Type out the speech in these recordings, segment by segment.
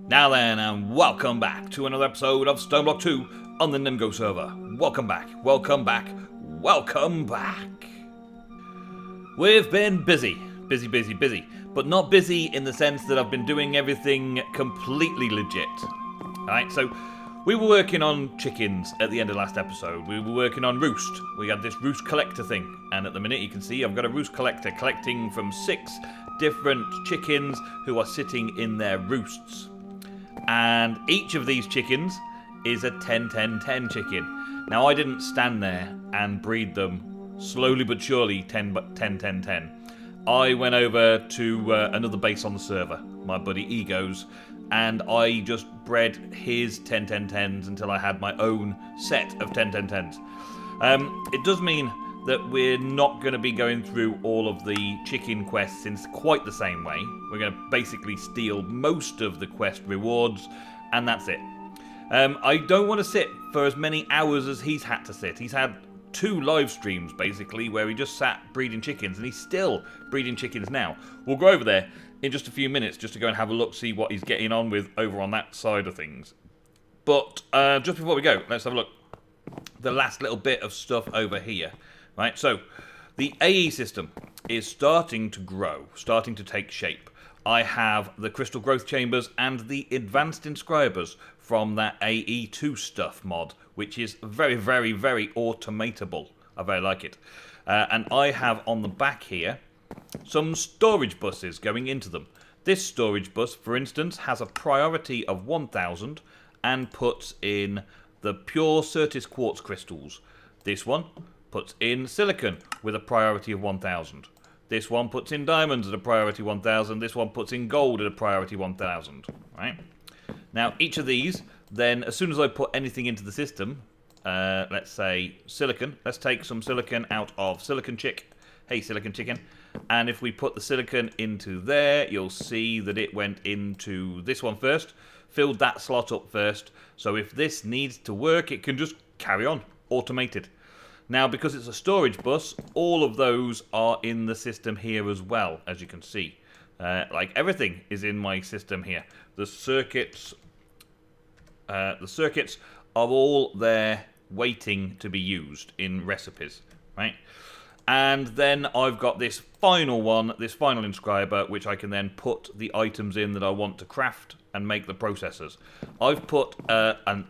Now then, and welcome back to another episode of Stoneblock 2 on the NemGo server. Welcome back, welcome back, welcome back. We've been busy, but not busy in the sense that I've been doing everything completely legit. Alright, so we were working on chickens at the end of last episode. We were working on roost. We had this roost collector thing, and at the minute you can see I've got a roost collector collecting from 6 different chickens who are sitting in their roosts. And each of these chickens is a 10-10-10 chicken. Now I didn't stand there and breed them slowly but surely 10-10-10. I went over to another base on the server, my buddy Ego's, and I just bred his 10-10-10s until I had my own set of 10-10-10s. It does mean that we're not going to be going through all of the chicken quests in quite the same way. We're going to basically steal most of the quest rewards, and that's it. I don't want to sit for as many hours as he's had to sit. He's had 2 live streams, basically, where he just sat breeding chickens, and he's still breeding chickens now. We'll go over there in just a few minutes just to go and have a look, see what he's getting on with over on that side of things. But just before we go, let's have a look. The last little bit of stuff over here. Right, so the AE system is starting to grow, starting to take shape. I have the crystal growth chambers and the advanced inscribers from that AE2 stuff mod, which is very, very, very automatable. I very like it. And I have on the back here some storage buses going into them. This storage bus, for instance, has a priority of 1000 and puts in the pure Certis quartz crystals. This one puts in silicon with a priority of 1000. This one puts in diamonds at a priority 1000. This one puts in gold at a priority 1000. Right? Now, each of these, then, as soon as I put anything into the system, let's say silicon, let's take some silicon out of Silicon Chick. Hey, Silicon Chicken. And if we put the silicon into there, you'll see that it went into this one first, filled that slot up first. So if this needs to work, it can just carry on, automated. Now, because it's a storage bus, all of those are in the system here as well, as you can see. Like, everything is in my system here. The circuits are all there waiting to be used in recipes, right? And then I've got this final one, this final inscriber, which I can then put the items in that I want to craft and make the processors. I've put an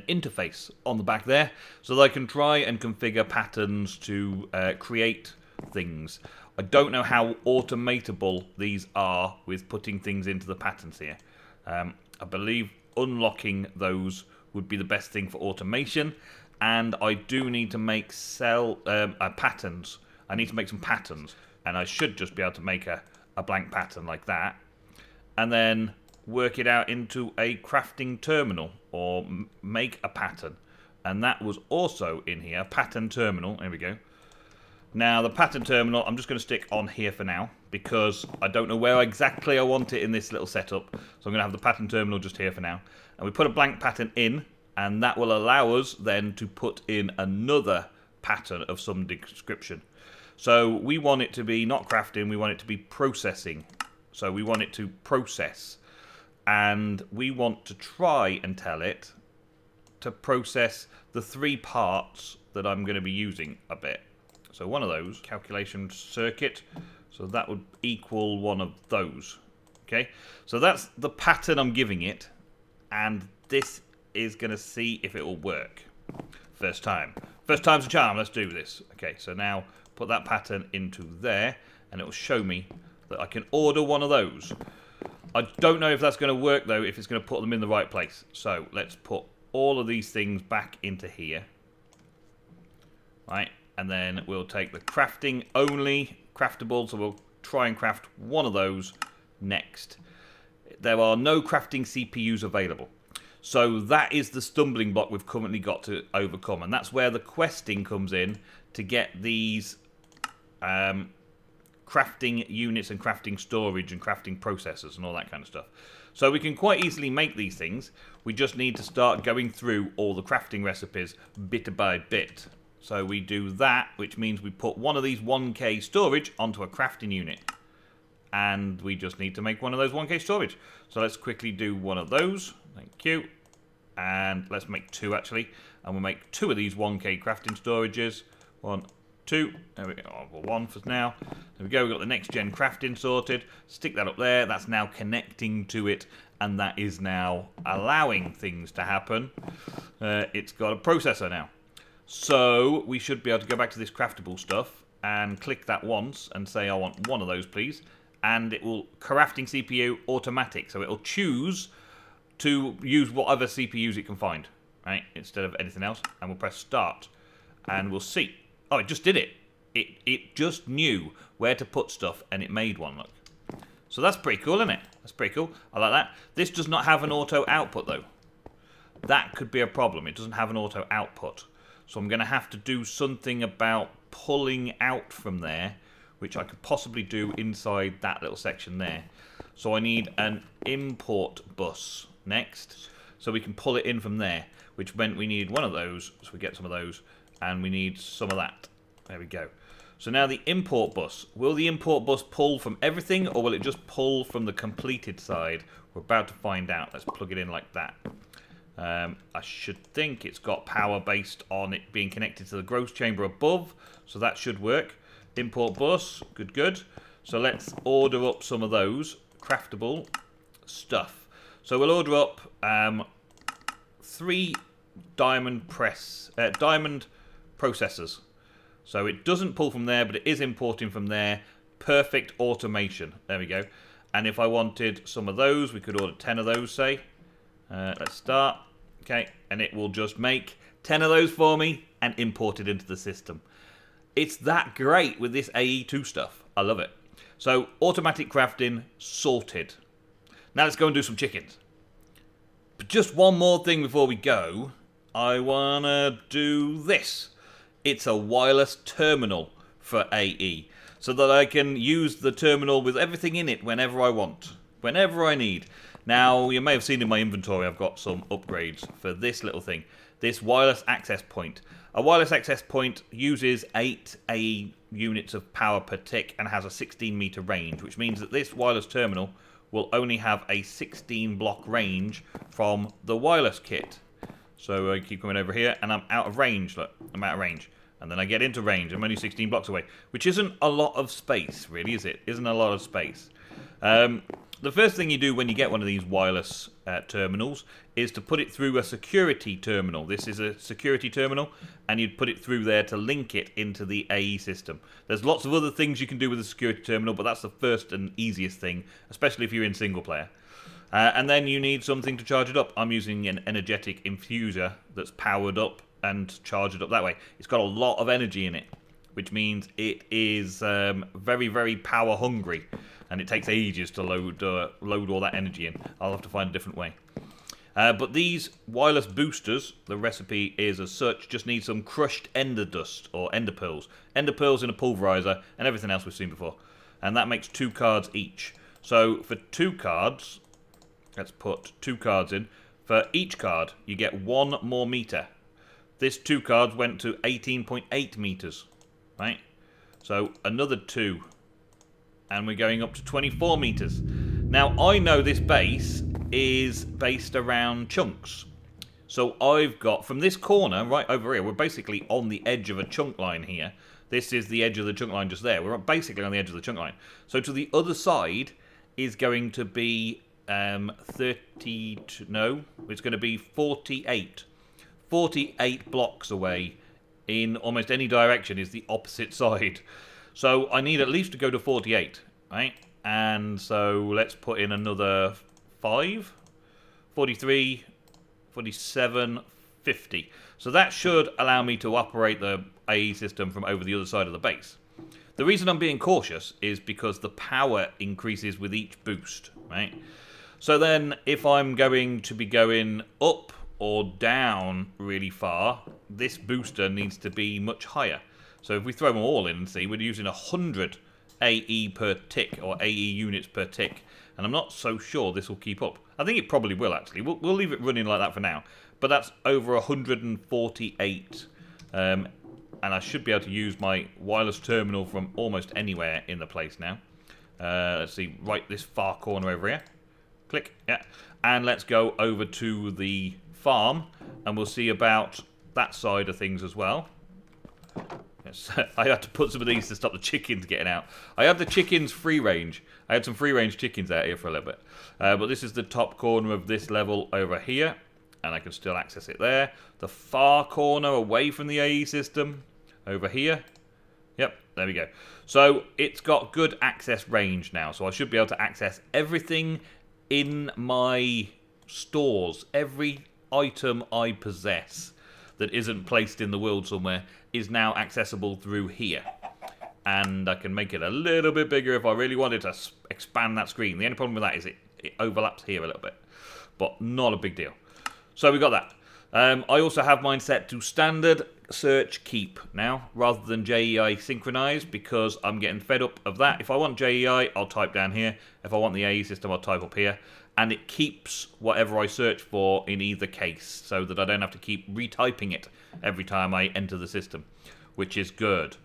interface on the back there so that I can try and configure patterns to create things. I don't know how automatable these are with putting things into the patterns here. I believe unlocking those would be the best thing for automation, and I do need to make patterns. I need to make some patterns, and I should just be able to make a blank pattern like that, and then work it out into a crafting terminal or make a pattern. And that was also in here, pattern terminal. There we go. Now the pattern terminal I'm just going to stick on here for now because I don't know where exactly I want it in this little setup, so I'm going to have the pattern terminal just here for now. And we put a blank pattern in, and that will allow us then to put in another pattern of some description. So we want it to be not crafting, we want it to be processing. So we want it to process. And we want to try and tell it to process the 3 parts that I'm going to be using a bit. So one of those, calculation circuit, so that would equal one of those. Okay, so that's the pattern I'm giving it, and this is going to see if it will work. First time. First time's a charm, let's do this. Okay, so now put that pattern into there, and it will show me that I can order one of those. I don't know if that's going to work, though, if it's going to put them in the right place. So let's put all of these things back into here. Right, and then we'll take the crafting only craftable, so we'll try and craft one of those next. There are no crafting CPUs available. So that is the stumbling block we've currently got to overcome, and that's where the questing comes in to get these crafting units and crafting storage and crafting processors and all that kind of stuff. So we can quite easily make these things. We just need to start going through all the crafting recipes bit by bit. So we do that, which means we put one of these 1K storage onto a crafting unit. and we just need to make one of those 1K storage. So let's quickly do one of those. Thank you. And let's make 2 actually. And we'll make 2 of these 1K crafting storages. 1, 2. There we go. Oh, well, 1 for now. There we go. We've got the next gen crafting sorted. Stick that up there. That's now connecting to it. And that is now allowing things to happen. It's got a processor now. So we should be able to go back to this craftable stuff and click that once and say I want 1 of those please. And it will crafting CPU automatic. So it'll choose to use whatever CPUs it can find, right? Instead of anything else. And we'll press start. And we'll see. Oh, it just did it. It just knew where to put stuff and it made one, look. So that's pretty cool, isn't it? That's pretty cool. I like that. This does not have an auto output, though. That could be a problem. It doesn't have an auto output. So I'm going to have to do something about pulling out from there, which I could possibly do inside that little section there. So I need an import bus next, so we can pull it in from there, which meant we need one of those, so we get some of those, and we need some of that. There we go. So now the import bus. Will the import bus pull from everything, or will it just pull from the completed side? We're about to find out. Let's plug it in like that. I should think it's got power based on it being connected to the growth chamber above, so that should work. Import bus, good, good. So let's order up some of those craftable stuff. So we'll order up 3 diamond processors. So it doesn't pull from there, but it is importing from there. Perfect automation. There we go. And if I wanted some of those, we could order 10 of those, say. Let's start. Okay, and it will just make 10 of those for me and import it into the system. It's that great with this AE2 stuff. I love it. So, automatic crafting sorted. Now let's go and do some chickens. But just one more thing before we go. I want to do this. It's a wireless terminal for AE, so that I can use the terminal with everything in it whenever I want, whenever I need. Now, you may have seen in my inventory I've got some upgrades for this little thing, this wireless access point. A wireless access point uses 8 AE units of power per tick and has a 16-meter range, which means that this wireless terminal will only have a 16-block range from the wireless kit. So I keep coming over here, and I'm out of range. Look, I'm out of range. And then I get into range. I'm only 16 blocks away, which isn't a lot of space, really, is it? Isn't a lot of space. The first thing you do when you get one of these wireless terminals is to put it through a security terminal. This is a security terminal, and you'd put it through there to link it into the AE system. There's lots of other things you can do with a security terminal, but that's the first and easiest thing, especially if you're in single player. And then you need something to charge it up. I'm using an energetic infuser that's powered up and charged up that way. It's got a lot of energy in it, which means it is very, very power hungry, and it takes ages to load all that energy in. I'll have to find a different way. But these wireless boosters, the recipe is as such, just need some crushed ender dust or ender pearls. Ender pearls in a pulverizer and everything else we've seen before. And that makes 2 cards each. So for 2 cards, let's put 2 cards in. For each card, you get 1 more meter. This 2 cards went to 18.8 meters, right? So another 2. And we're going up to 24 meters. Now, I know this base is based around chunks. So I've got, from this corner right over here, we're basically on the edge of a chunk line here. This is the edge of the chunk line just there. We're basically on the edge of the chunk line. So to the other side is going to be 32, no, it's going to be 48. 48 blocks away in almost any direction is the opposite side. So I need at least to go to 48, right? And so let's put in another 5, 43, 47, 50. So that should allow me to operate the AE system from over the other side of the base. The reason I'm being cautious is because the power increases with each boost, right? So then if I'm going to be going up or down really far, this booster needs to be much higher. So if we throw them all in and see, we're using 100 AE per tick, or AE units per tick. And I'm not so sure this will keep up. I think it probably will, actually. We'll leave it running like that for now. But that's over 148. And I should be able to use my wireless terminal from almost anywhere in the place now. Let's see, right this far corner over here. Click, yeah. And let's go over to the farm, and we'll see about that side of things as well. Yes, I had to put some of these to stop the chickens getting out. I had the chickens free range. I had some free range chickens out here for a little bit. But this is the top corner of this level over here, and I can still access it there. The far corner away from the AE system over here. Yep, there we go. So it's got good access range now, so I should be able to access everything in my stores. Every item I possess that isn't placed in the world somewhere is now accessible through here. And I can make it a little bit bigger if I really wanted to expand that screen. The only problem with that is it overlaps here a little bit, but not a big deal. So we got that. I also have mine set to standard search keep now, rather than JEI synchronize, because I'm getting fed up of that. If I want JEI, I'll type down here. If I want the AE system, I'll type up here. And it keeps whatever I search for in either case, so that I don't have to keep retyping it every time I enter the system, which is good.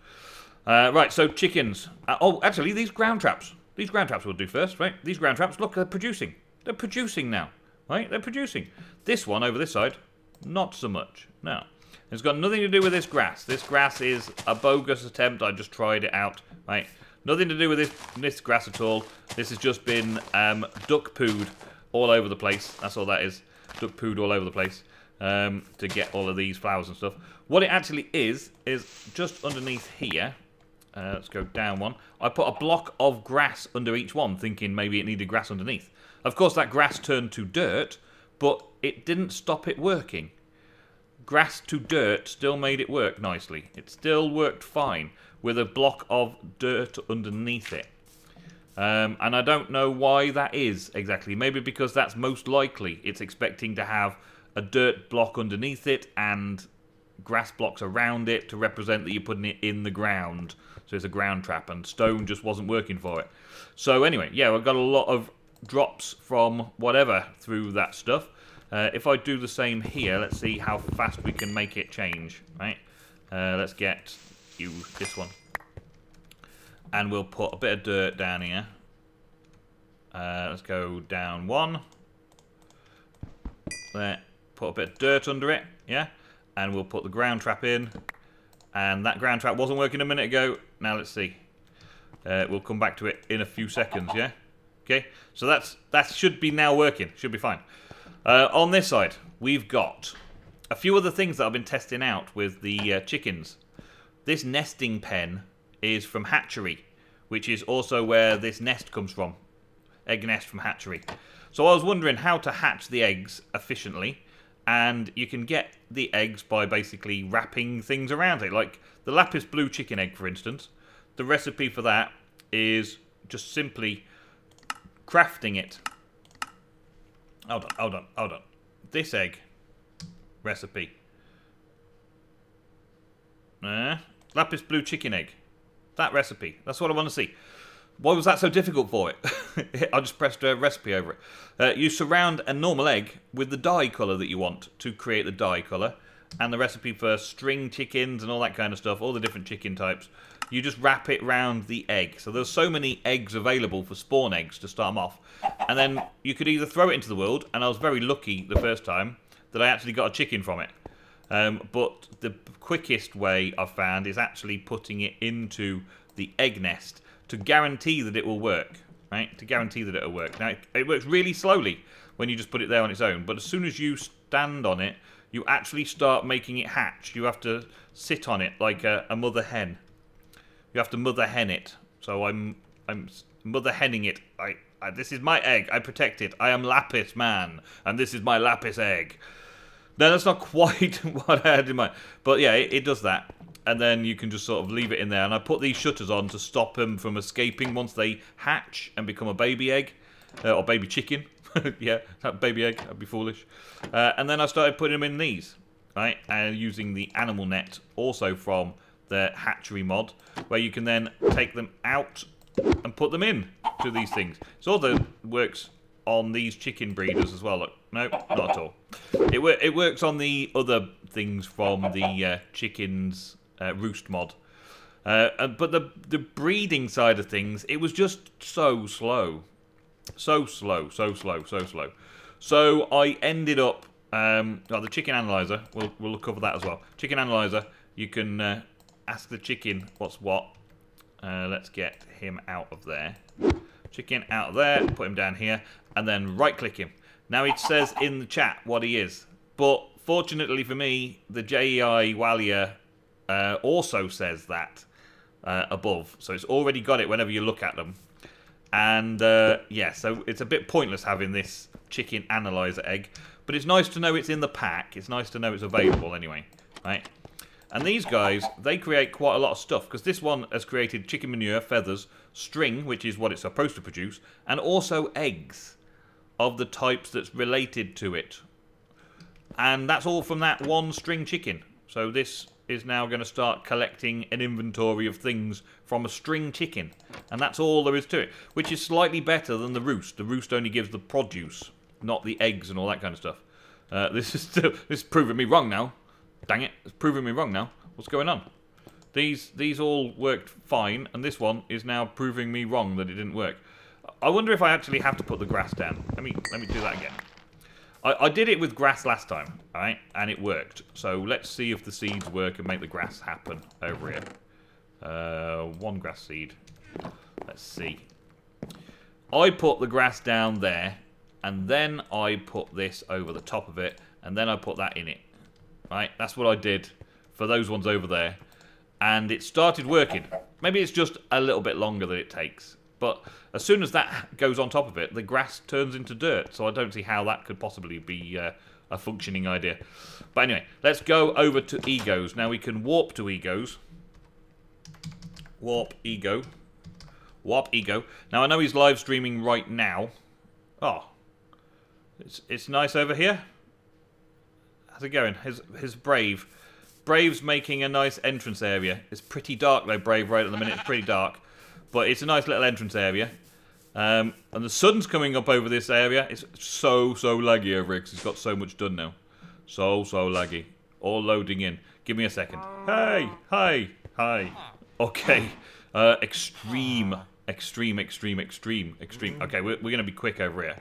Right, so chickens. Oh, actually, these ground traps. These ground traps will do first, right? These ground traps, look, they're producing. They're producing now, right? They're producing. This one over this side, not so much. No. It's got nothing to do with this grass. This grass is a bogus attempt. I just tried it out, right? Nothing to do with this grass at all. This has just been duck pooed all over the place. That's all that is. Duck pooed all over the place to get all of these flowers and stuff. What it actually is just underneath here. Let's go down one. I put a block of grass under each one, thinking maybe it needed grass underneath. Of course, that grass turned to dirt, but it didn't stop it working. Grass to dirt still made it work nicely. It still worked fine with a block of dirt underneath it. And I don't know why that is exactly. Maybe because that's most likely. It's expecting to have a dirt block underneath it and grass blocks around it to represent that you're putting it in the ground. So it's a ground trap, and stone just wasn't working for it. So anyway, yeah, I've got a lot of drops from whatever through that stuff. If I do the same here, let's see how fast we can make it change, right? Let's get you this one. And we'll put a bit of dirt down here. Let's go down one. There. Put a bit of dirt under it, yeah? And we'll put the ground trap in. And that ground trap wasn't working a minute ago. Now let's see. We'll come back to it in a few seconds, yeah? Okay, so that should be now working. Should be fine. On this side, we've got a few other things that I've been testing out with the chickens. This nesting pen is from hatchery, which is also where this nest comes from. Egg nest from hatchery. So I was wondering how to hatch the eggs efficiently, and you can get the eggs by basically wrapping things around it. Like the lapis blue chicken egg, for instance. The recipe for that is just simply crafting it. Hold on. This egg recipe. Lapis blue chicken egg. That recipe. That's what I want to see. Why was that so difficult for it? I just pressed a recipe over it. You surround a normal egg with the dye colour that you want to create the dye colour. And the recipe for string chickens and all that kind of stuff, all the different chicken types. You just wrap it round the egg. So there's so many eggs available for spawn eggs to start them off. And then you could either throw it into the world, and I was very lucky the first time that I actually got a chicken from it. But the quickest way I've found is actually putting it into the egg nest to guarantee that it will work, right? To guarantee that it'll work. Now, it works really slowly when you just put it there on its own, but as soon as you stand on it, you actually start making it hatch. You have to sit on it like a mother hen. You have to mother hen it. So I'm mother henning it. This is my egg. I protect it. I am Lapis Man, and this is my Lapis egg. No, that's not quite what I had in mind. But yeah, it does that. And then you can just sort of leave it in there. And I put these shutters on to stop them from escaping once they hatch and become a baby egg. Or baby chicken. Yeah, that baby egg. That'd be foolish. And then I started putting them in these. Right? And using the animal net also from the hatchery mod. Where you can then take them out and put them in to these things. So all that works on these chicken breeders as well. Look, no, not at all. It works on the other things from the chickens roost mod. But the breeding side of things, it was just so slow. So slow. So I ended up... the chicken analyzer, we'll cover that as well. Chicken analyzer, you can ask the chicken what's what. Let's get him out of there. Chicken out of there, put him down here, and then right-click him. Now it says in the chat what he is, but fortunately for me, the JEI Walia also says that above, so it's already got it whenever you look at them. And yeah, so it's a bit pointless having this chicken analyzer egg, but it's nice to know it's in the pack. It's nice to know it's available anyway, right? And these guys, they create quite a lot of stuff, because this one has created chicken manure, feathers, string, which is what it's supposed to produce, and also eggs of the types that's related to it. And that's all from that one string chicken. So this is now going to start collecting an inventory of things from a string chicken. And that's all there is to it, which is slightly better than the roost. The roost only gives the produce, not the eggs and all that kind of stuff. This is proving me wrong now. Dang it, it's proving me wrong now. What's going on? These all worked fine, and this one is now proving me wrong that it didn't work. I wonder if I actually have to put the grass down. Let me do that again. I did it with grass last time, alright, and it worked. So let's see if the seeds work and make the grass happen over here. One grass seed. Let's see. I put the grass down there, and then I put this over the top of it, and then I put that in it. Right, that's what I did for those ones over there. And it started working. Maybe it's just a little bit longer than it takes. But as soon as that goes on top of it, the grass turns into dirt. So I don't see how that could possibly be a functioning idea. But anyway, let's go over to egos. Now we can warp to egos. Warp ego. Warp ego. Now I know he's live streaming right now. Oh. It's nice over here. How's it going? His Brave. Brave's making a nice entrance area. It's pretty dark though, Brave, right at the minute. It's pretty dark. But it's a nice little entrance area. And the sun's coming up over this area. It's so laggy over here because it's got so much done now. So laggy. All loading in. Give me a second. Hey! Hi! Hi! Okay. Extreme. Okay, we're going to be quick over here.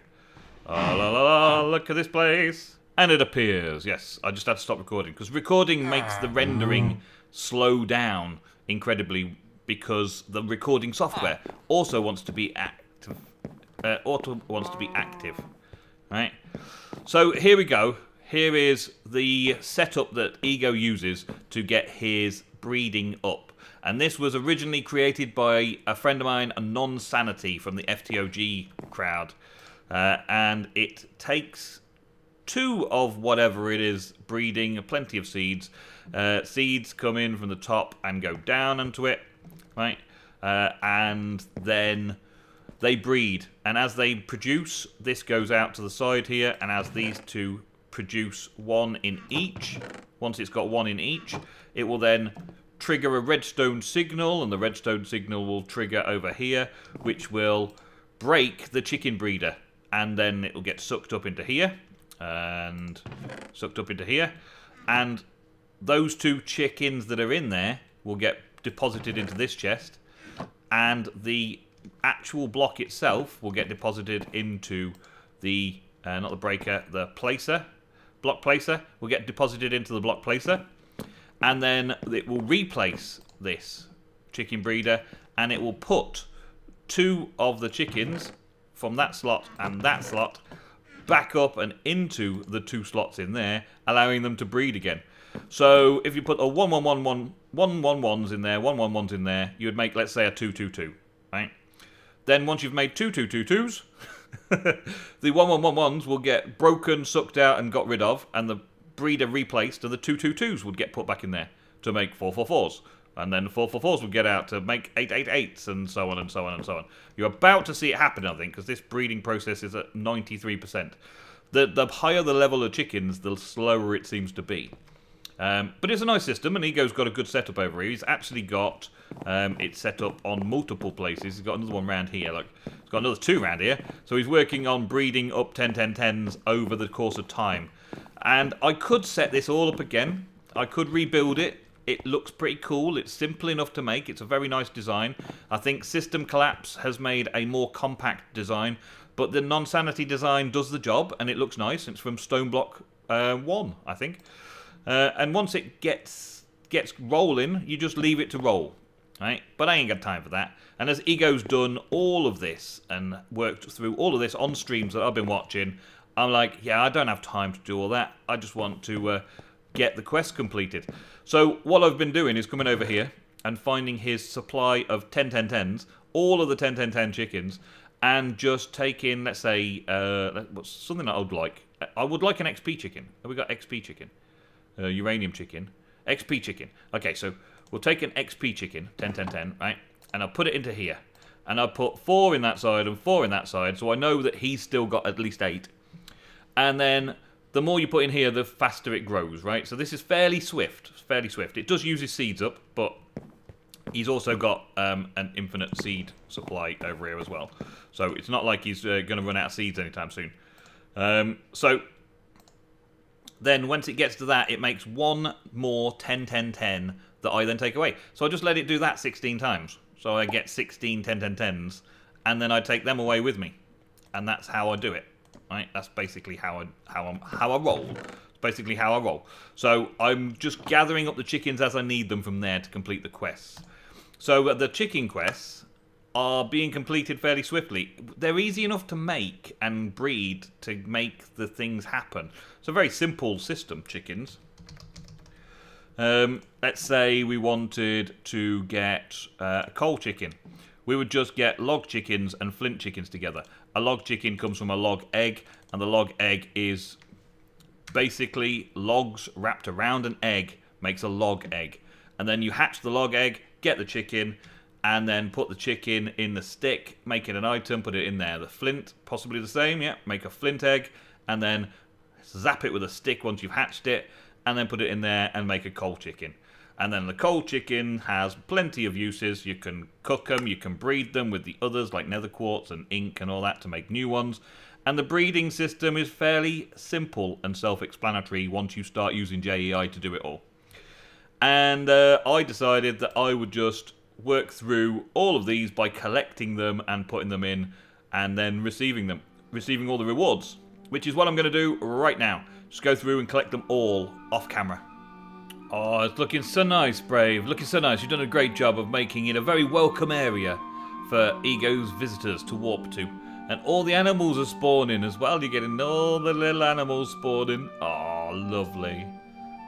Look at this place. And it appears, yes. I just had to stop recording, because recording makes the rendering slow down incredibly, because the recording software also wants to be active. Right? So here we go. Here is the setup that Ego uses to get his breeding up. And this was originally created by a friend of mine, a Nonsanity from the FTOG crowd. And it takes 2 of whatever it is breeding, plenty of seeds. Seeds come in from the top and go down onto it, right? And then they breed. And as they produce, this goes out to the side here. And as these 2 produce 1 in each, once it's got 1 in each, it will then trigger a redstone signal. And the redstone signal will trigger over here, which will break the chicken breeder. And then it will get sucked up into here. And sucked up into here, and those 2 chickens that are in there will get deposited into this chest, and the actual block itself will get deposited into the not the breaker, the placer, block placer will get deposited into the block placer, and then it will replace this chicken breeder, and it will put 2 of the chickens from that slot and that slot back up and into the 2 slots in there, allowing them to breed again. So if you put a 1-1-1-1-1-1s in there, 1-1-1s in there, you would make, let's say, a 2-2-2, right? Then once you've made 2 2-2-2s, the 1-1-1-1s will get broken, sucked out, and got rid of, and the breeder replaced, and the 2-2-2s would get put back in there to make 4-4-4s. And then 4-4-4s would get out to make 8-8-8s, and so on and so on and so on. You're about to see it happen, I think, because this breeding process is at 93%. The higher the level of chickens, the slower it seems to be. But it's a nice system, and Ego's got a good setup over here. He's actually got it set up on multiple places. He's got another one round here. Like, he's got another 2 round here. So he's working on breeding up 10-10-10s over the course of time. And I could set this all up again. I could rebuild it. It looks pretty cool. It's simple enough to make. It's a very nice design. I think System Collapse has made a more compact design, but the Nonsanity design does the job, and it looks nice. It's from Stoneblock 1, I think. And once it gets rolling, you just leave it to roll. Right? But I ain't got time for that. And as Ego's done all of this and worked through all of this on streams that I've been watching, I'm like, yeah, I don't have time to do all that. I just want to get the quest completed. So what I've been doing is coming over here and finding his supply of 10-10-10s, all of the 10-10-10 chickens, and just taking, let's say, what's something that I would like. I would like an XP chicken. Have we got XP chicken? Uranium chicken. XP chicken. Okay, so we'll take an XP chicken, 10-10-10, right? And I'll put it into here. And I'll put 4 in that side and 4 in that side, so I know that he's still got at least 8. And then the more you put in here, the faster it grows, right? So this is fairly swift. Fairly swift. It does use his seeds up, but he's also got an infinite seed supply over here as well. So it's not like he's going to run out of seeds anytime soon. So then once it gets to that, it makes one more 10-10-10 that I then take away. So I just let it do that 16 times. So I get 16 10-10-10s, and then I take them away with me. And that's how I do it. Right? That's basically how I roll. It's basically how I roll. So I'm just gathering up the chickens as I need them from there to complete the quests. So the chicken quests are being completed fairly swiftly. They're easy enough to make and breed to make the things happen. It's a very simple system, chickens. Let's say we wanted to get a coal chicken. We would just get log chickens and flint chickens together. A log chicken comes from a log egg, and the log egg is basically logs wrapped around an egg makes a log egg. And then you hatch the log egg, get the chicken, and then put the chicken in the stick, make it an item, put it in there. The flint, possibly the same, yeah, make a flint egg, and then zap it with a stick once you've hatched it, and then put it in there and make a coal chicken. And then the coal chicken has plenty of uses. You can cook them, you can breed them with the others like nether quartz and ink and all that to make new ones. And the breeding system is fairly simple and self-explanatory once you start using JEI to do it all. And I decided that I would just work through all of these by collecting them and putting them in and then receiving all the rewards, which is what I'm going to do right now. Just go through and collect them all off camera. Oh, it's looking so nice, Brave. Looking so nice. You've done a great job of making it a very welcome area for Ego's visitors to warp to. And all the animals are spawning as well. You're getting all the little animals spawning. Oh, lovely.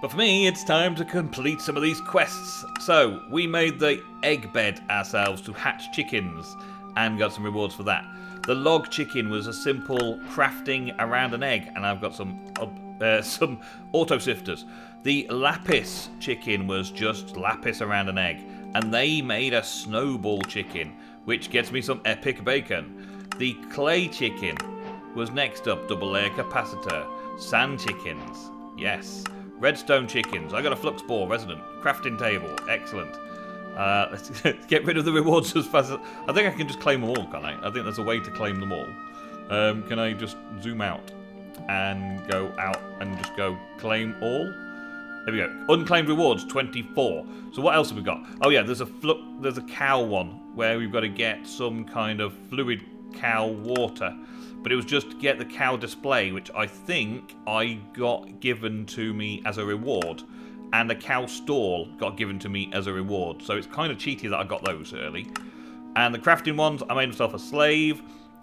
But for me, it's time to complete some of these quests. So, we made the egg bed ourselves to hatch chickens and got some rewards for that. The log chicken was a simple crafting around an egg, and I've got some auto sifters. The lapis chicken was just lapis around an egg, and they made a snowball chicken, which gets me some epic bacon. The clay chicken was next up, double layer capacitor. Sand chickens, yes. Redstone chickens, I got a flux bore resident. Crafting table, excellent. Let's get rid of the rewards as fast as... I think I can just claim them all, can't I? I think there's a way to claim them all. Can I just zoom out and go out and just go claim all? There we go. Unclaimed rewards, 24. So what else have we got? Oh yeah, there's a cow one where we've got to get some kind of fluid cow water. But it was just to get the cow display, which I think I got given to me as a reward. And a cow stall got given to me as a reward. So it's kind of cheaty that I got those early. And the crafting ones, I made myself a slave.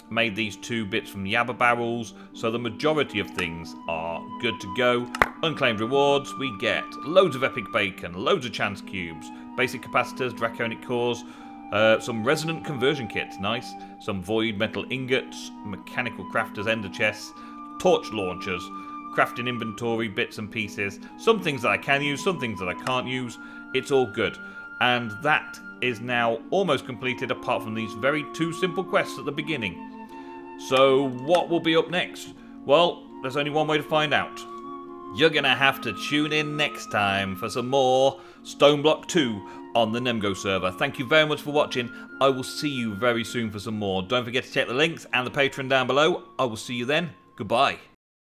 Made these 2 bits from Yabba barrels. So the majority of things are good to go. Unclaimed rewards, we get loads of epic bacon, loads of chance cubes, basic capacitors, draconic cores, some resonant conversion kits, nice, some void metal ingots, mechanical crafters, ender chests, torch launchers, crafting inventory, bits and pieces, some things that I can use, some things that I can't use. It's all good. And that is now almost completed apart from these very 2 simple quests at the beginning. So what will be up next? Well, there's only one way to find out. You're going to have to tune in next time for some more Stoneblock 2 on the NemGo server. Thank you very much for watching. I will see you very soon for some more. Don't forget to check the links and the Patreon down below. I will see you then. Goodbye.